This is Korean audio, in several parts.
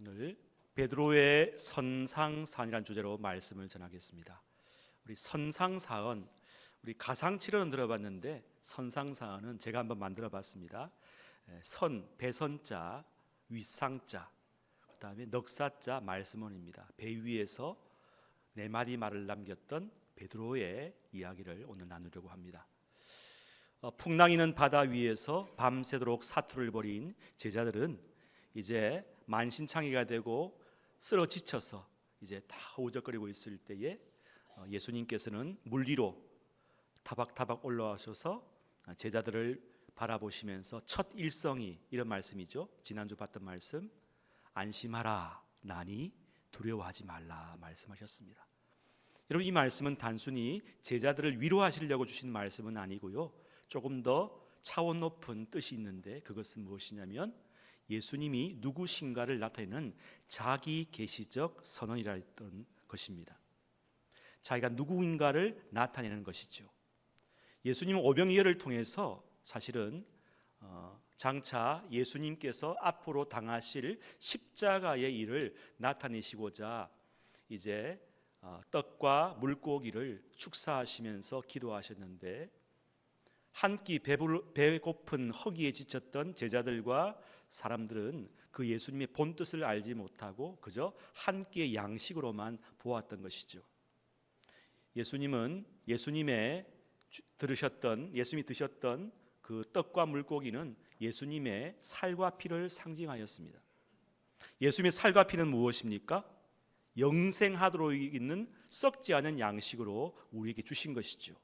오늘 베드로의 선상사언이라는 주제로 말씀을 전하겠습니다. 우리 선상사언, 우리 가상치료는 들어봤는데 선상사언은 제가 한번 만들어봤습니다. 선, 배선자, 윗상자, 그 다음에 넉사자, 말씀원입니다. 배 위에서 네 마디 말을 남겼던 베드로의 이야기를 오늘 나누려고 합니다. 풍랑이는 바다 위에서 밤새도록 사투를 벌인 제자들은 이제 만신창이가 되고 쓰러 지쳐서 이제 다 오적거리고 있을 때에 예수님께서는 물 위로 타박타박 올라와셔서 제자들을 바라보시면서 첫 일성이 이런 말씀이죠. 지난주 봤던 말씀, 안심하라 나니 두려워하지 말라 말씀하셨습니다. 여러분, 이 말씀은 단순히 제자들을 위로하시려고 주신 말씀은 아니고요, 조금 더 차원 높은 뜻이 있는데 그것은 무엇이냐면 예수님이 누구신가를 나타내는 자기 계시적 선언이라 했던 것입니다. 자기가 누구인가를 나타내는 것이죠. 예수님은 오병이어를 통해서 사실은 장차 예수님께서 앞으로 당하실 십자가의 일을 나타내시고자 이제 떡과 물고기를 축사하시면서 기도하셨는데, 한 끼 배고픈 허기에 지쳤던 제자들과 사람들은 그 예수님의 본뜻을 알지 못하고 그저 한 끼의 양식으로만 보았던 것이죠. 예수님이 드셨던 그 떡과 물고기는 예수님의 살과 피를 상징하였습니다. 예수님의 살과 피는 무엇입니까? 영생하도록 있는 썩지 않은 양식으로 우리에게 주신 것이죠.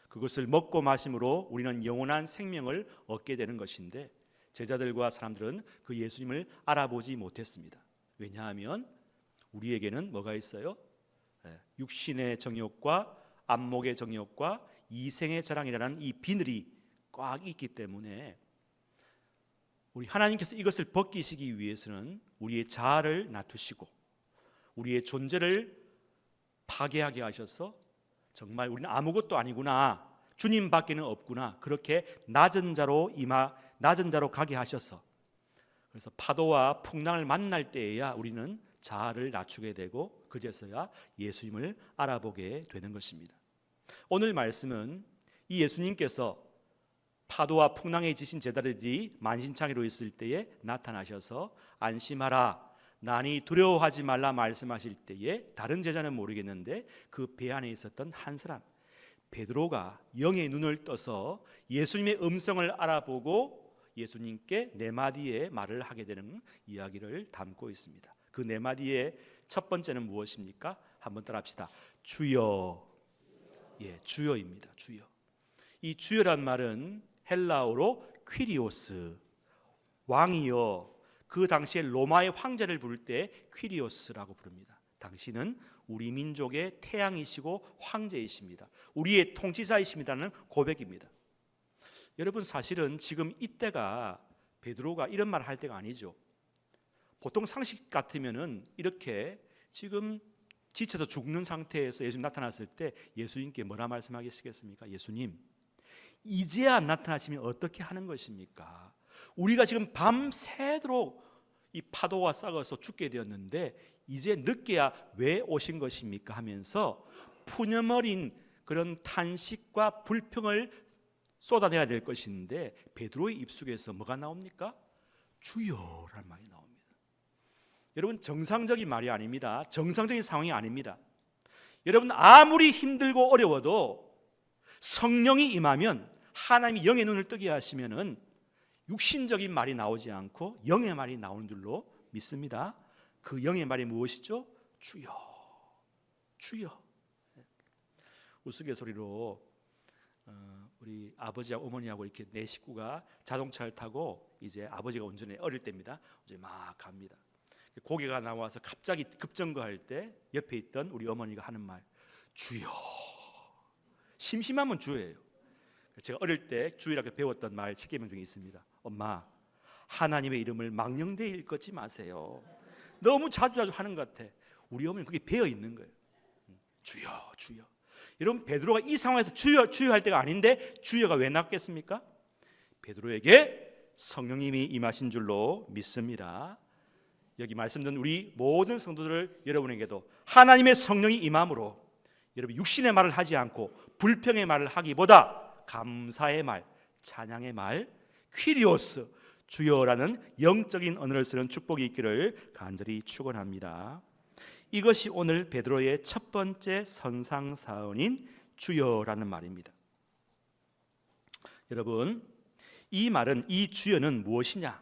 그것을 먹고 마심으로 우리는 영원한 생명을 얻게 되는 것인데, 제자들과 사람들은 그 예수님을 알아보지 못했습니다. 왜냐하면 우리에게는 뭐가 있어요? 육신의 정욕과 안목의 정욕과 이생의 자랑이라는 이 비늘이 꽉 있기 때문에 우리 하나님께서 이것을 벗기시기 위해서는 우리의 자아를 낮추시고 우리의 존재를 파괴하게 하셔서 정말 우리는 아무것도 아니구나, 주님밖에는 없구나, 그렇게 낮은 자로 가게 하셔서, 그래서 파도와 풍랑을 만날 때에야 우리는 자아를 낮추게 되고 그제서야 예수님을 알아보게 되는 것입니다. 오늘 말씀은 이 예수님께서 파도와 풍랑에 지신 제자들이 만신창이로 있을 때에 나타나셔서 안심하라 나니 두려워하지 말라 말씀하실 때에 다른 제자는 모르겠는데 그 배 안에 있었던 한 사람 베드로가 영의 눈을 떠서 예수님의 음성을 알아보고 예수님께 네 마디의 말을 하게 되는 이야기를 담고 있습니다. 그 네 마디의 첫 번째는 무엇입니까? 한번 따라합시다. 주여. 주여입니다. 주여. 이 주여란 말은 헬라어로 퀴리오스, 왕이여. 그 당시에 로마의 황제를 부를 때 퀴리오스라고 부릅니다. 당신은 우리 민족의 태양이시고 황제이십니다. 우리의 통치자이십니다는 고백입니다. 여러분, 사실은 지금 이때가 베드로가 이런 말을 할 때가 아니죠. 보통 상식 같으면은 이렇게 지금 지쳐서 죽는 상태에서 예수님 나타났을 때 예수님께 뭐라 말씀하시겠습니까? 예수님, 이제야 나타나시면 어떻게 하는 것입니까? 우리가 지금 밤새도록 이 파도가 싹아서 죽게 되었는데 이제 늦게야 왜 오신 것입니까? 하면서 푸념어린 그런 탄식과 불평을 쏟아내야 될 것인데 베드로의 입속에서 뭐가 나옵니까? 주여라는 말이 나옵니다. 여러분, 정상적인 말이 아닙니다. 정상적인 상황이 아닙니다. 여러분, 아무리 힘들고 어려워도 성령이 임하면, 하나님이 영의 눈을 뜨게 하시면은 육신적인 말이 나오지 않고 영의 말이 나오는 줄로 믿습니다. 그 영의 말이 무엇이죠? 주여, 주여. 우스갯소리로 우리 아버지하고 어머니하고 이렇게 네 식구가 자동차를 타고 이제 아버지가 운전해, 어릴 때입니다. 이제 막 갑니다. 고개가 나와서 갑자기 급정거할 때 옆에 있던 우리 어머니가 하는 말, 주여. 심심하면 주여예요. 제가 어릴 때 주일학교 배웠던 말 10개명 중에 있습니다. 엄마, 하나님의 이름을 망령되이 읽지 마세요. 너무 자주 하는 것 같아. 우리 어머니는 그게 배어 있는 거예요. 주여, 주여. 여러분, 베드로가 이 상황에서 주여, 주여 할 때가 아닌데 주여가 왜 나왔겠습니까? 베드로에게 성령님이 임하신 줄로 믿습니다. 여기 말씀드린 우리 모든 성도들 여러분에게도 하나님의 성령이 임함으로 여러분 육신의 말을 하지 않고 불평의 말을 하기보다 감사의 말, 찬양의 말, 퀴리오스, 주여라는 영적인 언어를 쓰는 축복이 있기를 간절히 축원합니다. 이것이 오늘 베드로의 첫 번째 선상사언인 주여라는 말입니다. 여러분, 이 말은, 이 주여는 무엇이냐?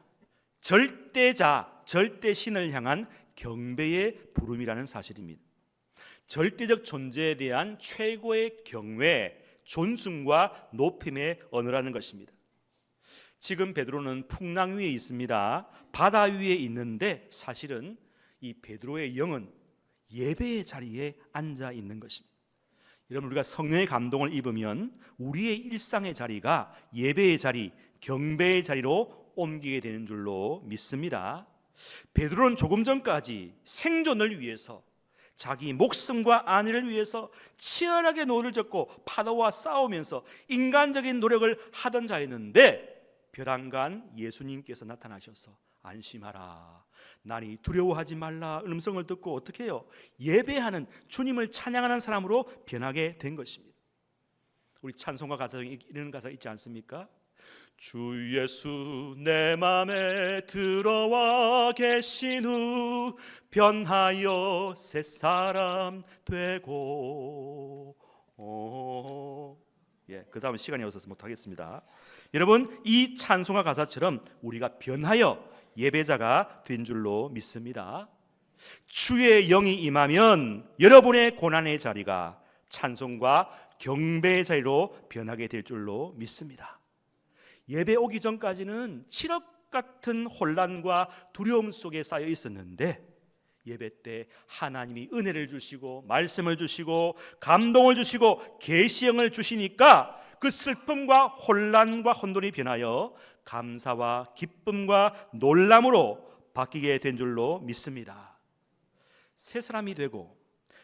절대자, 절대신을 향한 경배의 부름이라는 사실입니다. 절대적 존재에 대한 최고의 경외, 존숭과 높임의 언어라는 것입니다. 지금 베드로는 풍랑 위에 있습니다. 바다 위에 있는데 사실은 이 베드로의 영은 예배의 자리에 앉아 있는 것입니다. 여러분, 우리가 성령의 감동을 입으면 우리의 일상의 자리가 예배의 자리, 경배의 자리로 옮기게 되는 줄로 믿습니다. 베드로는 조금 전까지 생존을 위해서, 자기 목숨과 안위를 위해서 치열하게 노를 젓고 파도와 싸우면서 인간적인 노력을 하던 자였는데 벼랑간 예수님께서 나타나셔서 안심하라, 나니 두려워하지 말라 음성을 듣고 어떻게 해요? 예배하는, 주님을 찬양하는 사람으로 변하게 된 것입니다. 우리 찬송가 가사에 이런 가사 있지 않습니까? 주 예수 내 맘에 들어와 계신 후 변하여 새 사람 되고. 그 다음에 시간이 없어서 못하겠습니다. 여러분, 이 찬송가 가사처럼 우리가 변하여 예배자가 된 줄로 믿습니다. 주의 영이 임하면 여러분의 고난의 자리가 찬송과 경배의 자리로 변하게 될 줄로 믿습니다. 예배 오기 전까지는 칠흑 같은 혼란과 두려움 속에 쌓여 있었는데 예배 때 하나님이 은혜를 주시고 말씀을 주시고 감동을 주시고 계시형을 주시니까 그 슬픔과 혼란과 혼돈이 변하여 감사와 기쁨과 놀람으로 바뀌게 된 줄로 믿습니다. 새 사람이 되고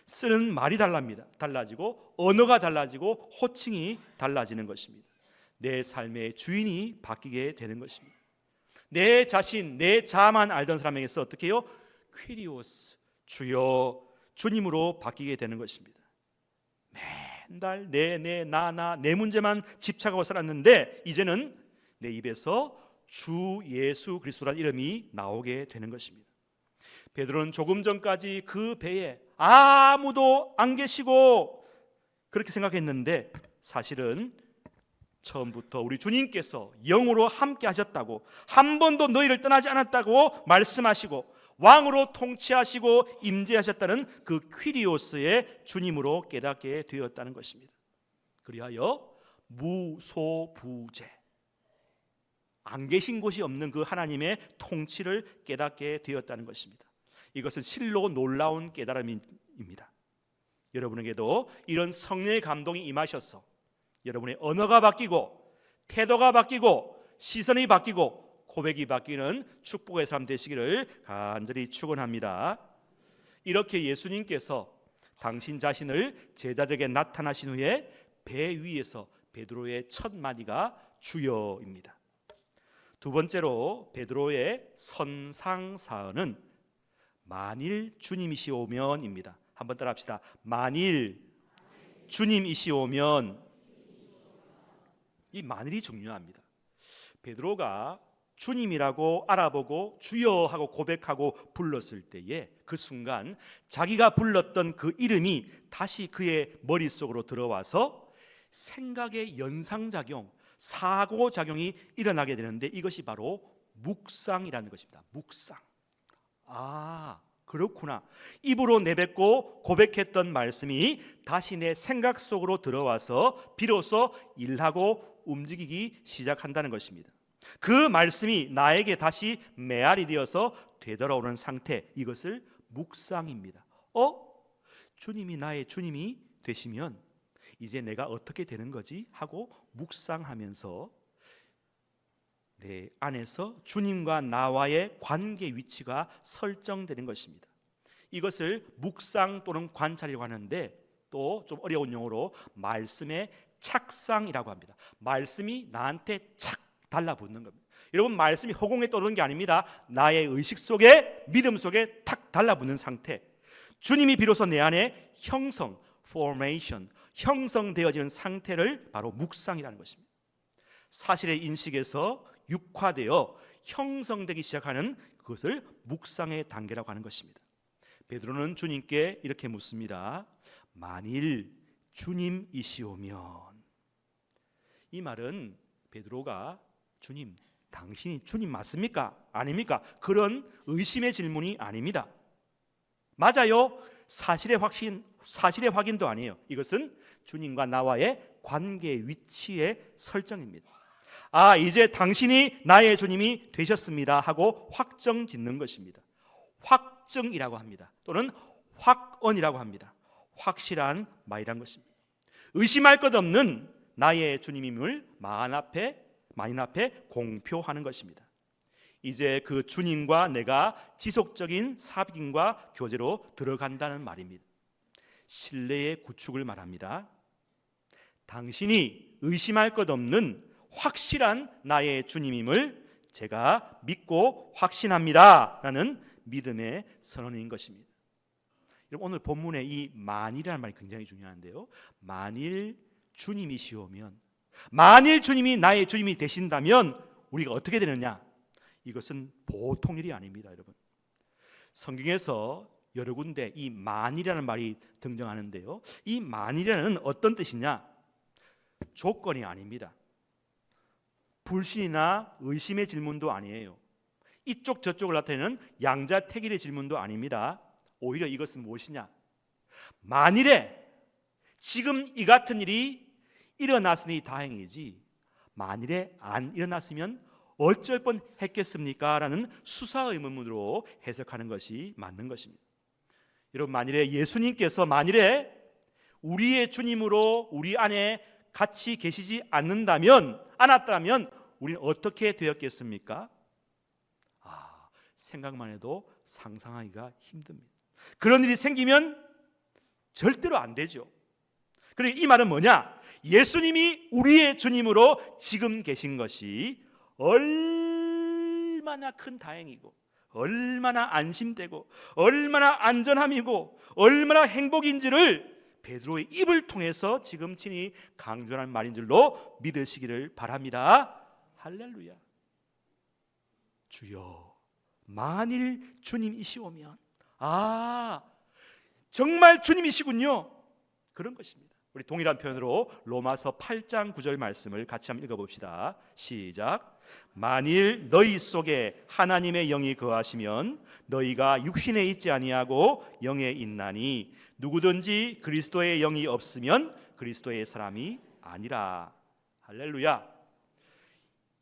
쓰는 말이 달라지고 언어가 달라지고 호칭이 달라지는 것입니다. 내 삶의 주인이 바뀌게 되는 것입니다. 내 자신, 내 자만 알던 사람에게서 어떻게 해요? 퀴리오스, 주여, 주님으로 바뀌게 되는 것입니다. 맨날 내 문제만 집착하고 살았는데 이제는 내 입에서 주 예수 그리스도라는 이름이 나오게 되는 것입니다. 베드로는 조금 전까지 그 배에 아무도 안 계시고 그렇게 생각했는데 사실은 처음부터 우리 주님께서 영으로 함께 하셨다고, 한 번도 너희를 떠나지 않았다고 말씀하시고 왕으로 통치하시고 임재하셨다는 그 퀴리오스의 주님으로 깨닫게 되었다는 것입니다. 그리하여 무소부재, 안 계신 곳이 없는 그 하나님의 통치를 깨닫게 되었다는 것입니다. 이것은 실로 놀라운 깨달음입니다. 여러분에게도 이런 성령의 감동이 임하셔서 여러분의 언어가 바뀌고 태도가 바뀌고 시선이 바뀌고 고백이 바뀌는 축복의 삶 되시기를 간절히 축원합니다. 이렇게 예수님께서 당신 자신을 제자들에게 나타나신 후에 배 위에서 베드로의 첫 마디가 주여입니다. 두 번째로 베드로의 선상사언은 만일 주님이시오면입니다. 한번 따라합시다. 만일 주님이시오면. 이 만일이 중요합니다. 베드로가 주님이라고 알아보고 주여 하고 고백하고 불렀을 때에 그 순간 자기가 불렀던 그 이름이 다시 그의 머릿속으로 들어와서 생각의 연상작용, 사고작용이 일어나게 되는데 이것이 바로 묵상이라는 것입니다. 묵상. 그렇구나. 입으로 내뱉고 고백했던 말씀이 다시 내 생각 속으로 들어와서 비로소 일하고 움직이기 시작한다는 것입니다. 그 말씀이 나에게 다시 메아리 되어서 되돌아오는 상태, 이것을 묵상입니다. 주님이 나의 주님이 되시면 이제 내가 어떻게 되는 거지? 하고 묵상하면서 내 안에서 주님과 나와의 관계 위치가 설정되는 것입니다. 이것을 묵상 또는 관찰이라고 하는데 또 좀 어려운 용어로 말씀의 착상이라고 합니다. 말씀이 나한테 착 달라붙는 겁니다. 여러분, 말씀이 허공에 떠도는 게 아닙니다. 나의 의식 속에, 믿음 속에 탁 달라붙는 상태. 주님이 비로소 내 안에 formation, 형성되어지는 상태를 바로 묵상이라는 것입니다. 사실의 인식에서 육화되어 형성되기 시작하는 그것을 묵상의 단계라고 하는 것입니다. 베드로는 주님께 이렇게 묻습니다. 만일 주님이시오면. 이 말은 베드로가 주님, 당신이 주님 맞습니까? 아닙니까? 그런 의심의 질문이 아닙니다. 맞아요. 사실의 확인도 아니에요. 이것은 주님과 나와의 관계 위치의 설정입니다. 아, 이제 당신이 나의 주님이 되셨습니다 하고 확정 짓는 것입니다. 확정이라고 합니다. 또는 확언이라고 합니다. 확실한 말이란 것입니다. 의심할 것 없는 나의 주님임을 만인 앞에 공표하는 것입니다. 이제 그 주님과 내가 지속적인 사귐과 교제로 들어간다는 말입니다. 신뢰의 구축을 말합니다. 당신이 의심할 것 없는 확실한 나의 주님임을 제가 믿고 확신합니다 라는 믿음의 선언인 것입니다. 여러분, 오늘 본문의 이 만일이라는 말이 굉장히 중요한데요, 만일 주님이시오면, 만일 주님이 나의 주님이 되신다면 우리가 어떻게 되느냐? 이것은 보통 일이 아닙니다. 여러분, 성경에서 여러 군데 이 만일이라는 말이 등장하는데요, 이 만일이라는 어떤 뜻이냐? 조건이 아닙니다. 불신이나 의심의 질문도 아니에요. 이쪽 저쪽을 나타내는 양자택일의 질문도 아닙니다. 오히려 이것은 무엇이냐? 만일에 지금 이 같은 일이 일어났으니 다행이지, 만일에 안 일어났으면 어쩔 뻔 했겠습니까? 라는 수사 의문문으로 해석하는 것이 맞는 것입니다. 여러분, 만일에 예수님께서 만일에 우리의 주님으로 우리 안에 같이 계시지 않았다면 우리는 어떻게 되었겠습니까? 생각만 해도 상상하기가 힘듭니다. 그런 일이 생기면 절대로 안 되죠. 그리고 이 말은 뭐냐? 예수님이 우리의 주님으로 지금 계신 것이 얼마나 큰 다행이고, 얼마나 안심되고, 얼마나 안전함이고, 얼마나 행복인지를 베드로의 입을 통해서 지금 친히 강조하는 말인 줄로 믿으시기를 바랍니다. 할렐루야. 주여, 만일 주님이시오면, 정말 주님이시군요. 그런 것입니다. 우리 동일한 표현으로 로마서 8장 9절 말씀을 같이 한번 읽어봅시다. 시작. 만일 너희 속에 하나님의 영이 거하시면 너희가 육신에 있지 아니하고 영에 있나니 누구든지 그리스도의 영이 없으면 그리스도의 사람이 아니라. 할렐루야.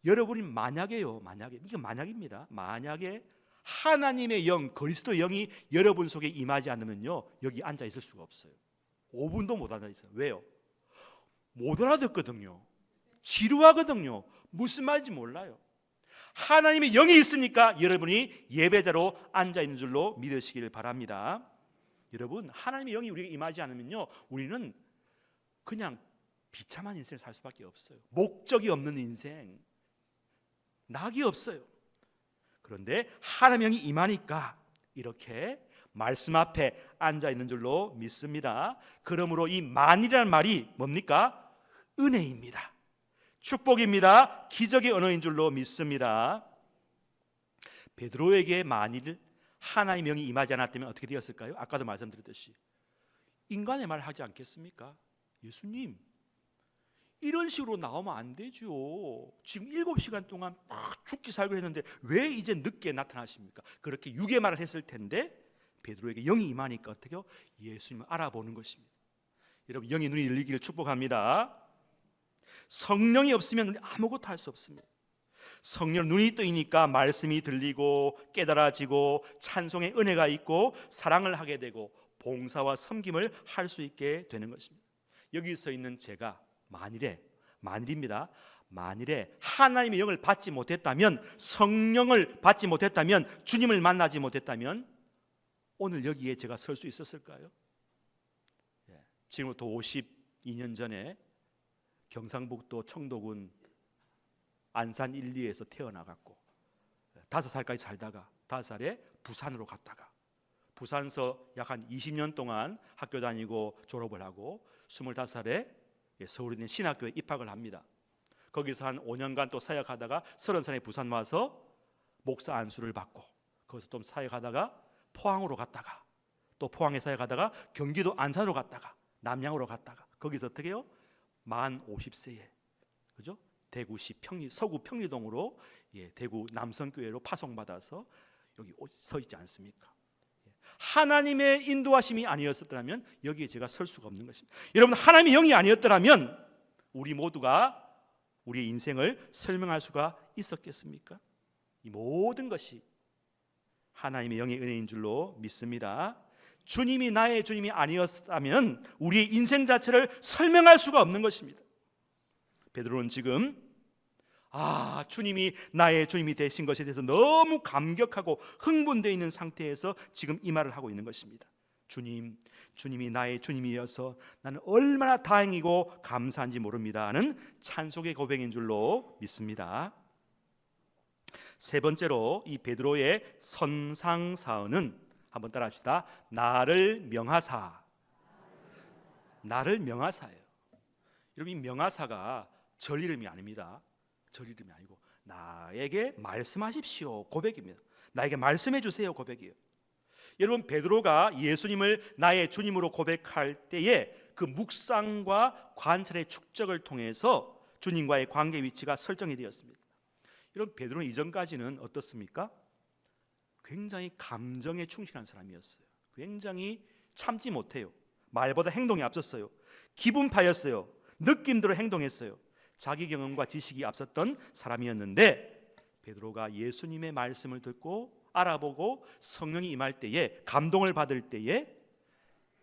여러분이 만약에요, 이게 만약입니다. 만약에 하나님의 영, 그리스도의 영이 여러분 속에 임하지 않으면요, 여기 앉아 있을 수가 없어요. 5분도 못 앉아 있어요. 왜요? 못 알아듣거든요. 지루하거든요. 무슨 말인지 몰라요. 하나님의 영이 있으니까 여러분이 예배자로 앉아 있는 줄로 믿으시길 바랍니다. 여러분, 하나님의 영이 우리에게 임하지 않으면요, 우리는 그냥 비참한 인생을 살 수밖에 없어요. 목적이 없는 인생, 낙이 없어요. 그런데 하나님의 영이 임하니까 이렇게 말씀 앞에 앉아 있는 줄로 믿습니다. 그러므로 이 만이라는 말이 뭡니까? 은혜입니다. 축복입니다. 기적의 언어인 줄로 믿습니다. 베드로에게 만일 하나님의 영이 임하지 않았다면 어떻게 되었을까요? 아까도 말씀드렸듯이 인간의 말을 하지 않겠습니까? 예수님, 이런 식으로 나오면 안 되죠. 지금 7시간 동안 막 죽기 살기 했는데 왜 이제 늦게 나타나십니까? 그렇게 육의 말을 했을 텐데 베드로에게 영이 임하니까 어떻게 해요? 예수님을 알아보는 것입니다. 여러분, 영의 눈이 열리기를 축복합니다. 성령이 없으면 아무것도 할 수 없습니다. 성령 눈이 뜨이니까 말씀이 들리고 깨달아지고 찬송의 은혜가 있고 사랑을 하게 되고 봉사와 섬김을 할 수 있게 되는 것입니다. 여기서 있는 제가 만일입니다. 만일에 하나님의 영을 받지 못했다면, 성령을 받지 못했다면, 주님을 만나지 못했다면 오늘 여기에 제가 설 수 있었을까요? 지금부터 52년 전에 경상북도 청도군 안산 1, 2에서 태어나갔고 5살까지 살다가 5살에 부산으로 갔다가 부산서 약 한 20년 동안 학교 다니고 졸업을 하고 25살에 서울에 있는 신학교에 입학을 합니다. 거기서 한 5년간 또 사역하다가 30살에 부산 와서 목사 안수를 받고 거기서 좀 사역하다가 포항으로 갔다가 또 포항에 사역하다가 경기도 안산으로 갔다가 남양으로 갔다가 거기서 어떻게 해요? 만 50세에 그죠? 대구시 서구 평리동으로 대구 남성교회로 파송받아서 여기 서 있지 않습니까? 하나님의 인도하심이 아니었더라면 여기에 제가 설 수가 없는 것입니다. 여러분, 하나님의 영이 아니었더라면 우리 모두가 우리의 인생을 설명할 수가 있었겠습니까? 이 모든 것이 하나님의 영의 은혜인 줄로 믿습니다. 주님이 나의 주님이 아니었다면 우리의 인생 자체를 설명할 수가 없는 것입니다. 베드로는 지금 주님이 나의 주님이 되신 것에 대해서 너무 감격하고 흥분되어 있는 상태에서 지금 이 말을 하고 있는 것입니다. 주님이 나의 주님이어서 나는 얼마나 다행이고 감사한지 모릅니다 하는 찬송의 고백인 줄로 믿습니다. 세 번째로 이 베드로의 선상사언은 한번 따라합시다. 나를 명하사예요. 여러분, 이 명하사가 절 이름이 아닙니다. 절 이름이 아니고 나에게 말씀하십시오 고백입니다. 나에게 말씀해 주세요 고백이에요. 여러분, 베드로가 예수님을 나의 주님으로 고백할 때에 그 묵상과 관찰의 축적을 통해서 주님과의 관계 위치가 설정이 되었습니다. 여러분, 베드로는 이전까지는 어떻습니까? 굉장히 감정에 충실한 사람이었어요. 굉장히 참지 못해요. 말보다 행동이 앞섰어요. 기분파였어요. 느낌대로 행동했어요. 자기 경험과 지식이 앞섰던 사람이었는데 베드로가 예수님의 말씀을 듣고 알아보고 성령이 임할 때에 감동을 받을 때에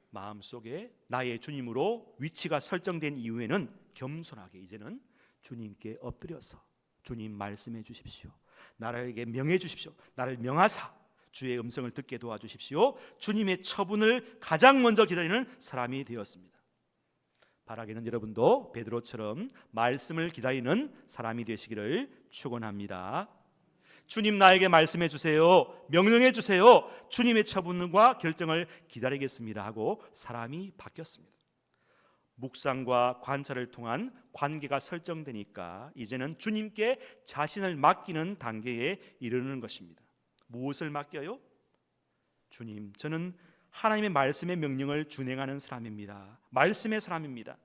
마음속에 나의 주님으로 위치가 설정된 이후에는 겸손하게 이제는 주님께 엎드려서 주님 말씀해 주십시오. 나에게 명해 주십시오. 나를 명하사 주의 음성을 듣게 도와주십시오. 주님의 처분을 가장 먼저 기다리는 사람이 되었습니다. 바라기는 여러분도 베드로처럼 말씀을 기다리는 사람이 되시기를 축원합니다. 주님, 나에게 말씀해 주세요. 명령해 주세요. 주님의 처분과 결정을 기다리겠습니다 하고 사람이 바뀌었습니다. 묵상과 관찰을 통한 관계가 설정되니까 이제는 주님께 자신을 맡기는 단계에 이르는 것입니다. 무엇을 맡겨요? 주님, 저는 하나님의 말씀의 명령을 준행하는 사람입니다. 말씀의 사람입니다.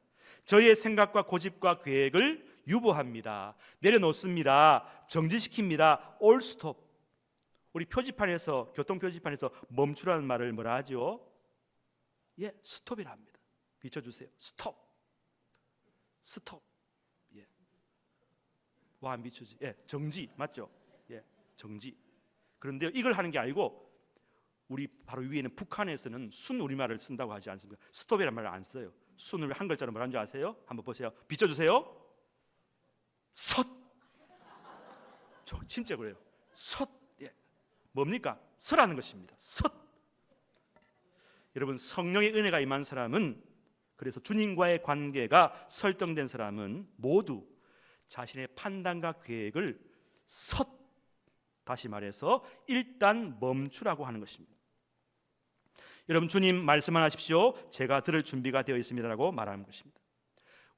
저의 생각과 고집과 계획을 유보합니다. 내려놓습니다. 정지시킵니다. 올 스톱. 우리 표지판에서 교통 표지판에서 멈추라는 말을 뭐라 하죠? 스톱이라 합니다. 비춰주세요. 스톱. 와, 안 비추지? 정지 맞죠? 정지. 그런데 이걸 하는 게 아니고 우리 바로 위에는 북한에서는 순 우리말을 쓴다고 하지 않습니까? 스톱이라는 말을 안 써요. 순을 한 글자로 뭐라는 줄 아세요? 한번 보세요. 비춰주세요. 섰. 저 진짜 그래요. 섰. 뭡니까? 서라는 것입니다. 섰. 여러분, 성령의 은혜가 임한 사람은, 그래서 주님과의 관계가 설정된 사람은 모두 자신의 판단과 계획을 다시 말해서 일단 멈추라고 하는 것입니다. 여러분, 주님 말씀만 하십시오. 제가 들을 준비가 되어 있습니다라고 말하는 것입니다.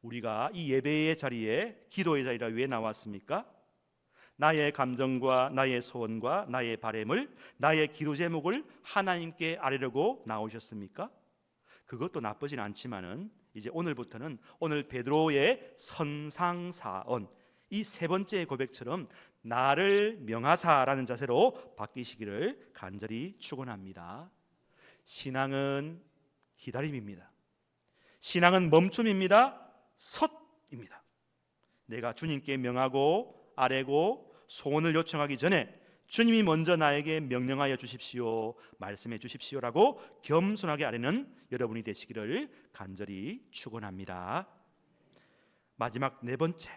우리가 이 예배의 자리에, 기도의 자리에 왜 나왔습니까? 나의 감정과 나의 소원과 나의 바람을, 나의 기도 제목을 하나님께 아뢰려고 나오셨습니까? 그것도 나쁘진 않지만은 이제 오늘부터는 오늘 베드로의 선상사언, 이 세 번째 고백처럼 나를 명하사라는 자세로 바뀌시기를 간절히 축원합니다. 신앙은 기다림입니다. 신앙은 멈춤입니다. 섰입니다. 내가 주님께 명하고 아뢰고 소원을 요청하기 전에 주님이 먼저 나에게 명령하여 주십시오, 말씀해 주십시오라고 겸손하게 아뢰는 여러분이 되시기를 간절히 축원합니다. 마지막 네 번째,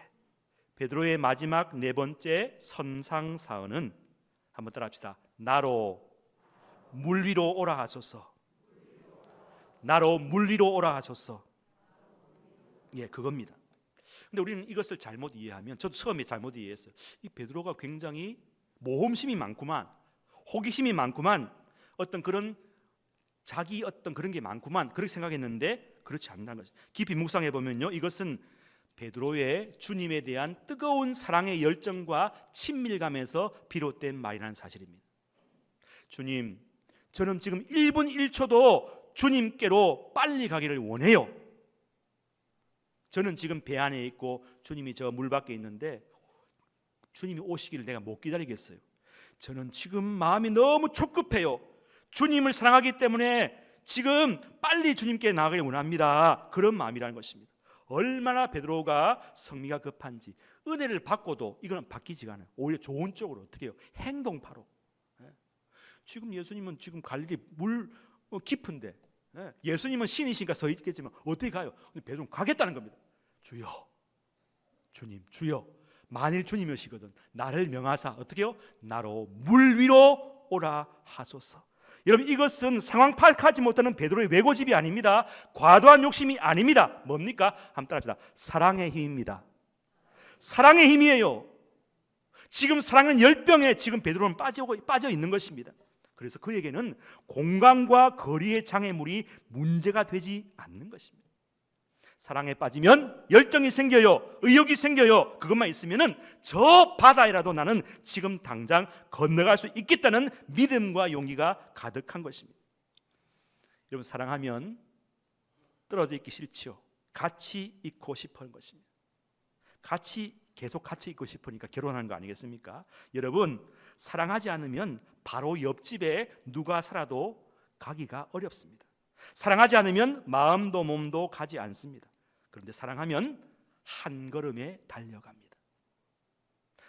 베드로의 마지막 네 번째 선상사언은 한번 따라합시다. 나로 물 위로 오라 하소서. 나로 물 위로 오라 하소서. 그겁니다. 근데 우리는 이것을 잘못 이해하면, 저도 처음에 잘못 이해했어요. 이 베드로가 굉장히 모험심이 많구만, 호기심이 많구만, 어떤 그런 자기 어떤 그런 게 많구만, 그렇게 생각했는데 그렇지 않다는 거죠. 깊이 묵상해 보면요, 이것은 베드로의 주님에 대한 뜨거운 사랑의 열정과 친밀감에서 비롯된 말이라는 사실입니다. 주님, 저는 지금 1분 1초도 주님께로 빨리 가기를 원해요. 저는 지금 배 안에 있고 주님이 저 물 밖에 있는데 주님이 오시기를 내가 못 기다리겠어요. 저는 지금 마음이 너무 촉급해요. 주님을 사랑하기 때문에 지금 빨리 주님께 나가길 원합니다. 그런 마음이라는 것입니다. 얼마나 베드로가 성미가 급한지. 은혜를 받고도 이거는 바뀌지가 않아요. 오히려 좋은 쪽으로 어떻게 해요? 행동파로. 지금 예수님은 지금 갈 길이 물 깊은데, 예수님은 신이시니까 서 있겠지만 어떻게 가요? 근데 베드로는 가겠다는 겁니다. 주여, 주님, 주여, 만일 주님이시거든 나를 명하사 어떻게 해요? 나로 물 위로 오라 하소서. 여러분, 이것은 상황 파악하지 못하는 베드로의 외고집이 아닙니다. 과도한 욕심이 아닙니다. 뭡니까? 한번 따라합시다. 사랑의 힘입니다. 사랑의 힘이에요. 지금 사랑은 열병에 지금 베드로는 빠져 있는 것입니다. 그래서 그에게는 공간과 거리의 장애물이 문제가 되지 않는 것입니다. 사랑에 빠지면 열정이 생겨요. 의욕이 생겨요. 그것만 있으면은 저 바다에라도 나는 지금 당장 건너갈 수 있겠다는 믿음과 용기가 가득한 것입니다. 여러분, 사랑하면 떨어져 있기 싫지요. 같이 있고 싶은 것입니다. 계속 같이 있고 싶으니까 결혼하는 거 아니겠습니까? 여러분, 사랑하지 않으면 바로 옆집에 누가 살아도 가기가 어렵습니다. 사랑하지 않으면 마음도 몸도 가지 않습니다. 그런데 사랑하면 한 걸음에 달려갑니다.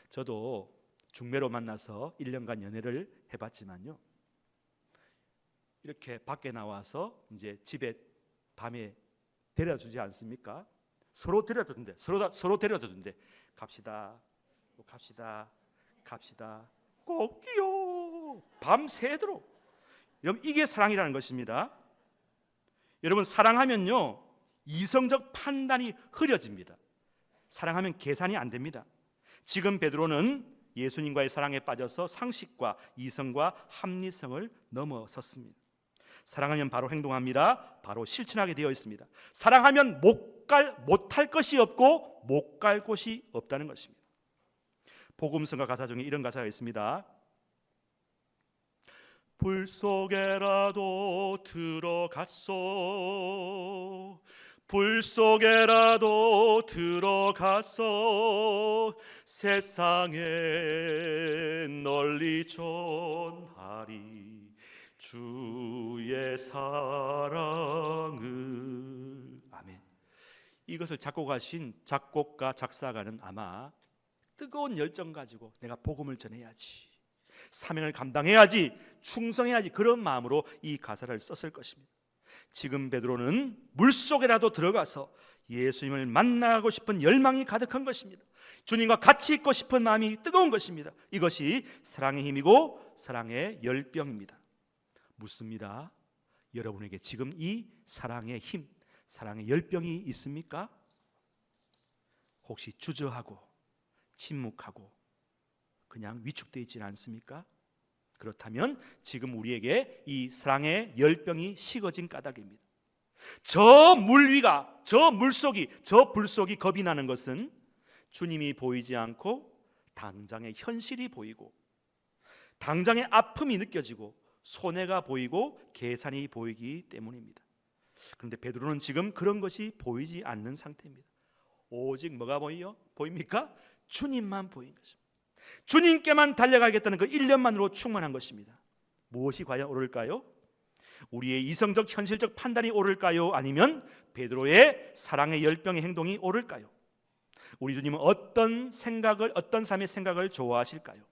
저도 중매로 만나서 1년간 연애를 해봤지만요, 이렇게 밖에 나와서 이제 집에 밤에 데려주지 않습니까? 서로 데려주는데 서로 데려주는데 갑시다 꼭이요, 밤새도록. 여러분, 이게 사랑이라는 것입니다. 여러분, 사랑하면요 이성적 판단이 흐려집니다. 사랑하면 계산이 안 됩니다. 지금 베드로는 예수님과의 사랑에 빠져서 상식과 이성과 합리성을 넘어섰습니다. 사랑하면 바로 행동합니다. 바로 실천하게 되어 있습니다. 사랑하면 못할 것이 없고 못 갈 곳이 없다는 것입니다. 복음성가 가사 중에 이런 가사가 있습니다. 불 속에라도 들어갔소, 불 속에라도 들어가서 세상에 널리 전하리 주의 사랑을. 아멘. 이것을 작곡하신 작곡가 작사가는 아마 뜨거운 열정 가지고 내가 복음을 전해야지, 사명을 감당해야지, 충성해야지, 그런 마음으로 이 가사를 썼을 것입니다. 지금 베드로는 물속에라도 들어가서 예수님을 만나고 싶은 열망이 가득한 것입니다. 주님과 같이 있고 싶은 마음이 뜨거운 것입니다. 이것이 사랑의 힘이고 사랑의 열병입니다. 묻습니다. 여러분에게 지금 이 사랑의 힘, 사랑의 열병이 있습니까? 혹시 주저하고 침묵하고 그냥 위축되어 있지는 않습니까? 그렇다면 지금 우리에게 이 사랑의 열병이 식어진 까닭입니다. 저 물 위가, 저 물속이, 저 불속이 겁이 나는 것은 주님이 보이지 않고 당장의 현실이 보이고 당장의 아픔이 느껴지고 손해가 보이고 계산이 보이기 때문입니다. 그런데 베드로는 지금 그런 것이 보이지 않는 상태입니다. 오직 뭐가 보입니까? 주님만 보인 것입니다. 주님께만 달려가겠다는 그 1년만으로 충만한 것입니다. 무엇이 과연 옳을까요? 우리의 이성적 현실적 판단이 옳을까요? 아니면 베드로의 사랑의 열병의 행동이 옳을까요? 우리 주님은 어떤 삶의 생각을 좋아하실까요?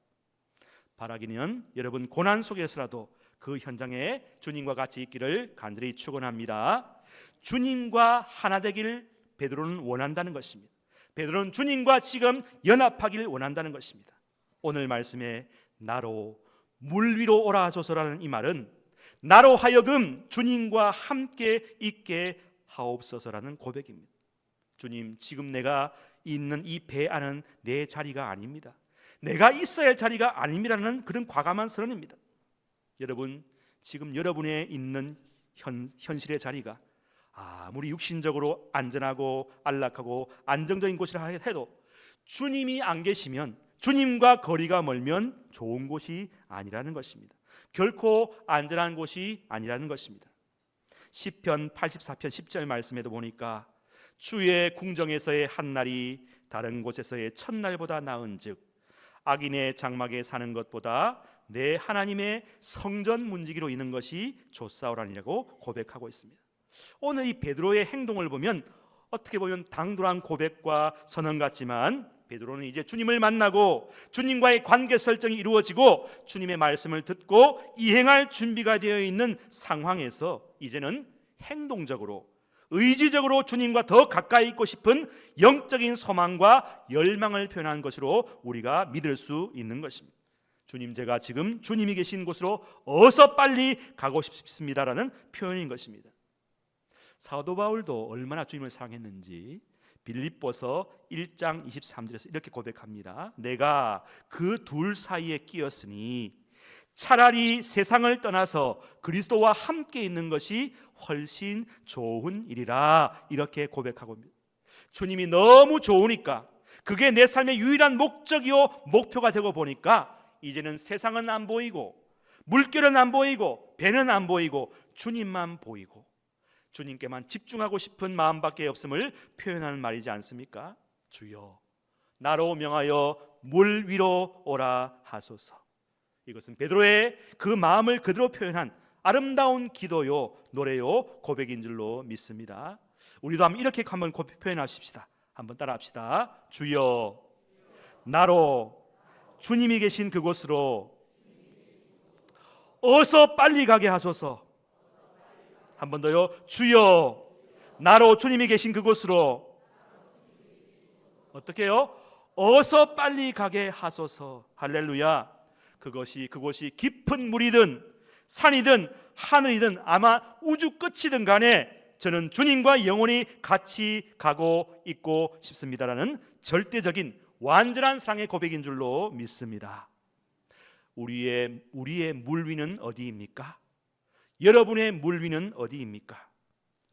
바라기는 여러분 고난 속에서라도 그 현장에 주님과 같이 있기를 간절히 축원합니다. 주님과 하나 되기를 베드로는 원한다는 것입니다. 베드로는 주님과 지금 연합하기를 원한다는 것입니다. 오늘 말씀에 나로 물 위로 오라 하소서라는 이 말은 나로 하여금 주님과 함께 있게 하옵소서라는 고백입니다. 주님, 지금 내가 있는 이 배 안은 내 자리가 아닙니다. 내가 있어야 할 자리가 아닙니다라는 그런 과감한 선언입니다. 여러분, 지금 여러분의 있는 현실의 자리가 아무리 육신적으로 안전하고 안락하고 안정적인 곳이라 해도 주님이 안 계시면, 주님과 거리가 멀면 좋은 곳이 아니라는 것입니다. 결코 안전한 곳이 아니라는 것입니다. 시편 84편 10절 말씀에도 보니까 주의 궁정에서의 한날이 다른 곳에서의 첫날보다 나은즉 악인의 장막에 사는 것보다 내 하나님의 성전 문지기로 있는 것이 좋사오라니라고 고백하고 있습니다. 오늘 이 베드로의 행동을 보면 어떻게 보면 당돌한 고백과 선언 같지만, 베드로는 이제 주님을 만나고 주님과의 관계 설정이 이루어지고 주님의 말씀을 듣고 이행할 준비가 되어 있는 상황에서 이제는 행동적으로, 의지적으로 주님과 더 가까이 있고 싶은 영적인 소망과 열망을 표현한 것으로 우리가 믿을 수 있는 것입니다. 주님, 제가 지금 주님이 계신 곳으로 어서 빨리 가고 싶습니다라는 표현인 것입니다. 사도 바울도 얼마나 주님을 사랑했는지 빌립보서 1장 23절에서 이렇게 고백합니다. 내가 그 둘 사이에 끼었으니 차라리 세상을 떠나서 그리스도와 함께 있는 것이 훨씬 좋은 일이라, 이렇게 고백하고 있습니다. 주님이 너무 좋으니까, 그게 내 삶의 유일한 목적이요 목표가 되고 보니까 이제는 세상은 안 보이고 물결은 안 보이고 배는 안 보이고 주님만 보이고 주님께만 집중하고 싶은 마음밖에 없음을 표현하는 말이지 않습니까? 주여, 나로 명하여 물 위로 오라 하소서. 이것은 베드로의 그 마음을 그대로 표현한 아름다운 기도요, 노래요, 고백인 줄로 믿습니다. 우리도 한번 이렇게 한번 표현하십시다. 한번 따라합시다. 주여, 나로 주님이 계신 그곳으로 어서 빨리 가게 하소서. 한 번 더요. 주여, 나로 주님이 계신 그곳으로 어떻게 해요? 어서 빨리 가게 하소서. 할렐루야. 그곳이 깊은 물이든 산이든 하늘이든 아마 우주 끝이든 간에 저는 주님과 영원히 같이 가고 있고 싶습니다라는 절대적인 완전한 사랑의 고백인 줄로 믿습니다. 우리의 물 위는 어디입니까? 여러분의 물 위는 어디입니까?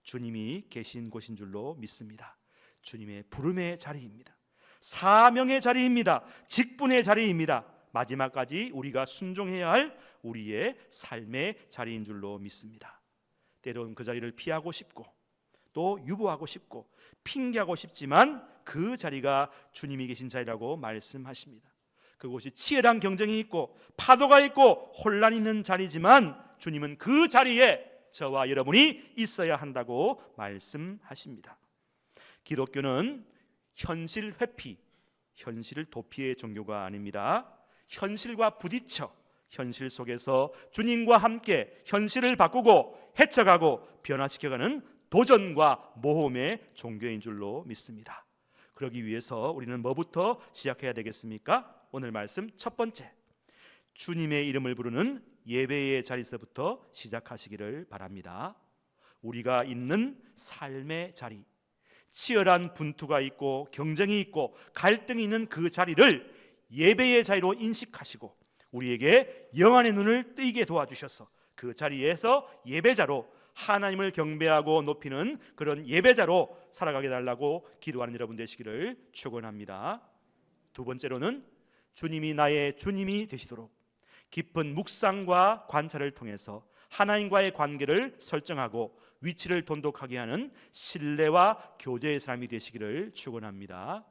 주님이 계신 곳인 줄로 믿습니다. 주님의 부름의 자리입니다. 사명의 자리입니다. 직분의 자리입니다. 마지막까지 우리가 순종해야 할 우리의 삶의 자리인 줄로 믿습니다. 때론 그 자리를 피하고 싶고 또 유보하고 싶고 핑계하고 싶지만 그 자리가 주님이 계신 자리라고 말씀하십니다. 그곳이 치열한 경쟁이 있고 파도가 있고 혼란이 있는 자리지만 주님은 그 자리에 저와 여러분이 있어야 한다고 말씀하십니다. 기독교는 현실 회피, 현실 도피의 종교가 아닙니다. 현실과 부딪혀 현실 속에서 주님과 함께 현실을 바꾸고 헤쳐가고 변화시켜가는 도전과 모험의 종교인 줄로 믿습니다. 그러기 위해서 우리는 뭐부터 시작해야 되겠습니까? 오늘 말씀 첫 번째, 주님의 이름을 부르는 예배의 자리에서부터 시작하시기를 바랍니다. 우리가 있는 삶의 자리, 치열한 분투가 있고 경쟁이 있고 갈등이 있는 그 자리를 예배의 자리로 인식하시고 우리에게 영안의 눈을 뜨이게 도와주셔서 그 자리에서 예배자로 하나님을 경배하고 높이는 그런 예배자로 살아가게 달라고 기도하는 여러분 되시기를 축원합니다. 두 번째로는 주님이 나의 주님이 되시도록 깊은 묵상과 관찰을 통해서 하나님과의 관계를 설정하고 위치를 돈독하게 하는 신뢰와 교제의 사람이 되시기를 축원합니다.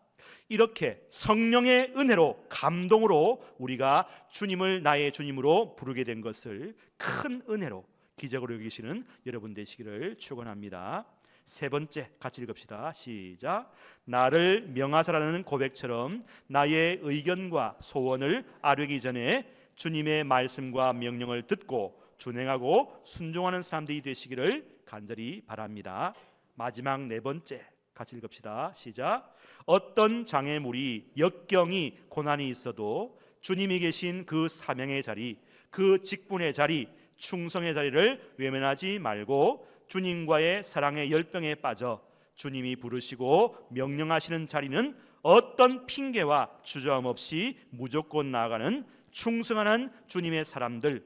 이렇게 성령의 은혜로 감동으로 우리가 주님을 나의 주님으로 부르게 된 것을 큰 은혜로 기적으로 여기시는 여러분 되시기를 축원합니다. 세 번째 같이 읽읍시다. 시작. 나를 명하사라는 고백처럼 나의 의견과 소원을 아뢰기 전에 주님의 말씀과 명령을 듣고 준행하고 순종하는 사람들이 되시기를 간절히 바랍니다. 마지막 네 번째 같이 읽읍시다. 시작. 어떤 장애물이 역경이 고난이 있어도 주님이 계신 그 사명의 자리, 그 직분의 자리, 충성의 자리를 외면하지 말고 주님과의 사랑의 열병에 빠져 주님이 부르시고 명령하시는 자리는 어떤 핑계와 주저함 없이 무조건 나아가는 충성하는 주님의 사람들,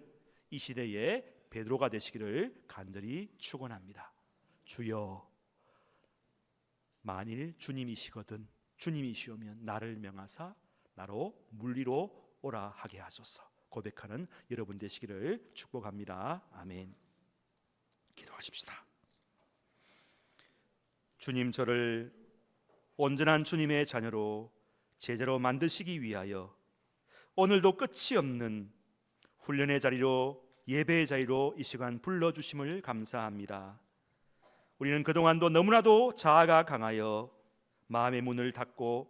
이 시대에 베드로가 되시기를 간절히 축원합니다. 주여, 만일 주님이시거든 주님이시오면 나를 명하사 나로 물리로 오라 하게 하소서 고백하는 여러분 되시기를 축복합니다. 아멘. 기도하십시다. 주님, 저를 온전한 주님의 자녀로 제자로 만드시기 위하여 오늘도 끝이 없는 훈련의 자리로, 예배의 자리로 이 시간 불러주심을 감사합니다. 우리는 그동안도 너무나도 자아가 강하여 마음의 문을 닫고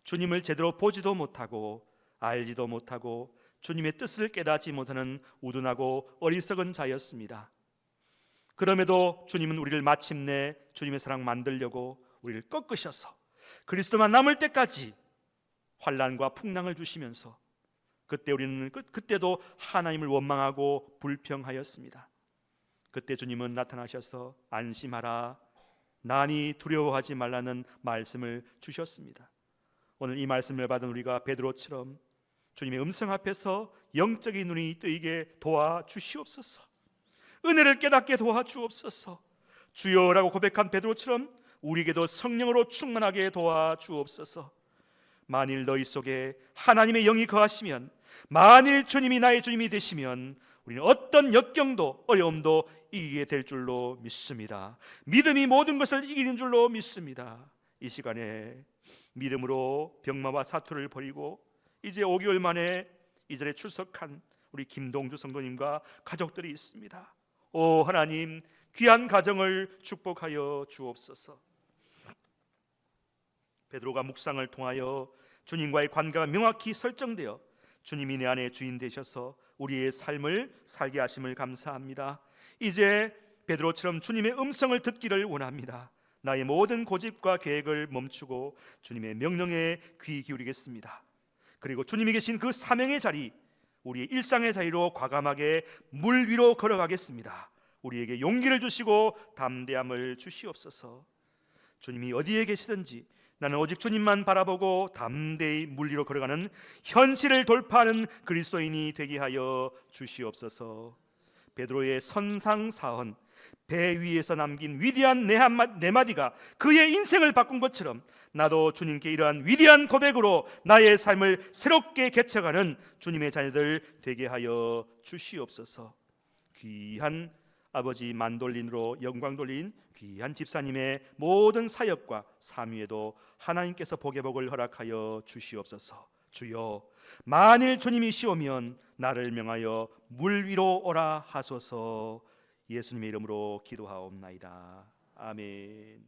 주님을 제대로 보지도 못하고 알지도 못하고 주님의 뜻을 깨닫지 못하는 우둔하고 어리석은 자였습니다. 그럼에도 주님은 우리를 마침내 주님의 사랑 만들려고 우리를 꺾으셔서 그리스도만 남을 때까지 환난과 풍랑을 주시면서 그때 우리는 그때도 하나님을 원망하고 불평하였습니다. 그때 주님은 나타나셔서 안심하라, 나니 두려워하지 말라는 말씀을 주셨습니다. 오늘 이 말씀을 받은 우리가 베드로처럼 주님의 음성 앞에서 영적인 눈이 뜨이게 도와주시옵소서. 은혜를 깨닫게 도와주옵소서. 주여라고 고백한 베드로처럼 우리에게도 성령으로 충만하게 도와주옵소서. 만일 너희 속에 하나님의 영이 거하시면, 만일 주님이 나의 주님이 되시면 우리는 어떤 역경도 어려움도 이기게 될 줄로 믿습니다. 믿음이 모든 것을 이기는 줄로 믿습니다. 이 시간에 믿음으로 병마와 사투를 버리고 이제 5개월 만에 이 자리에 출석한 우리 김동주 성도님과 가족들이 있습니다. 오 하나님, 귀한 가정을 축복하여 주옵소서. 베드로가 묵상을 통하여 주님과의 관계가 명확히 설정되어 주님이 내 안에 주인 되셔서 우리의 삶을 살게 하심을 감사합니다. 이제 베드로처럼 주님의 음성을 듣기를 원합니다. 나의 모든 고집과 계획을 멈추고 주님의 명령에 귀 기울이겠습니다. 그리고 주님이 계신 그 사명의 자리, 우리의 일상의 자리로 과감하게 물 위로 걸어가겠습니다. 우리에게 용기를 주시고 담대함을 주시옵소서. 주님이 어디에 계시든지 나는 오직 주님만 바라보고 담대히 물 위로 걸어가는 현실을 돌파하는 그리스도인이 되게 하여 주시옵소서. 베드로의 선상사언, 배 위에서 남긴 위대한 네 마디가 그의 인생을 바꾼 것처럼 나도 주님께 이러한 위대한 고백으로 나의 삶을 새롭게 개척하는 주님의 자녀들 되게 하여 주시옵소서. 귀한 아버지 만돌린으로 영광 돌린 귀한 집사님의 모든 사역과 삶 위에도 하나님께서 복의 복을 허락하여 주시옵소서. 주여, 만일 주님이시오면 나를 명하여 물 위로 오라 하소서. 예수님의 이름으로 기도하옵나이다. 아멘.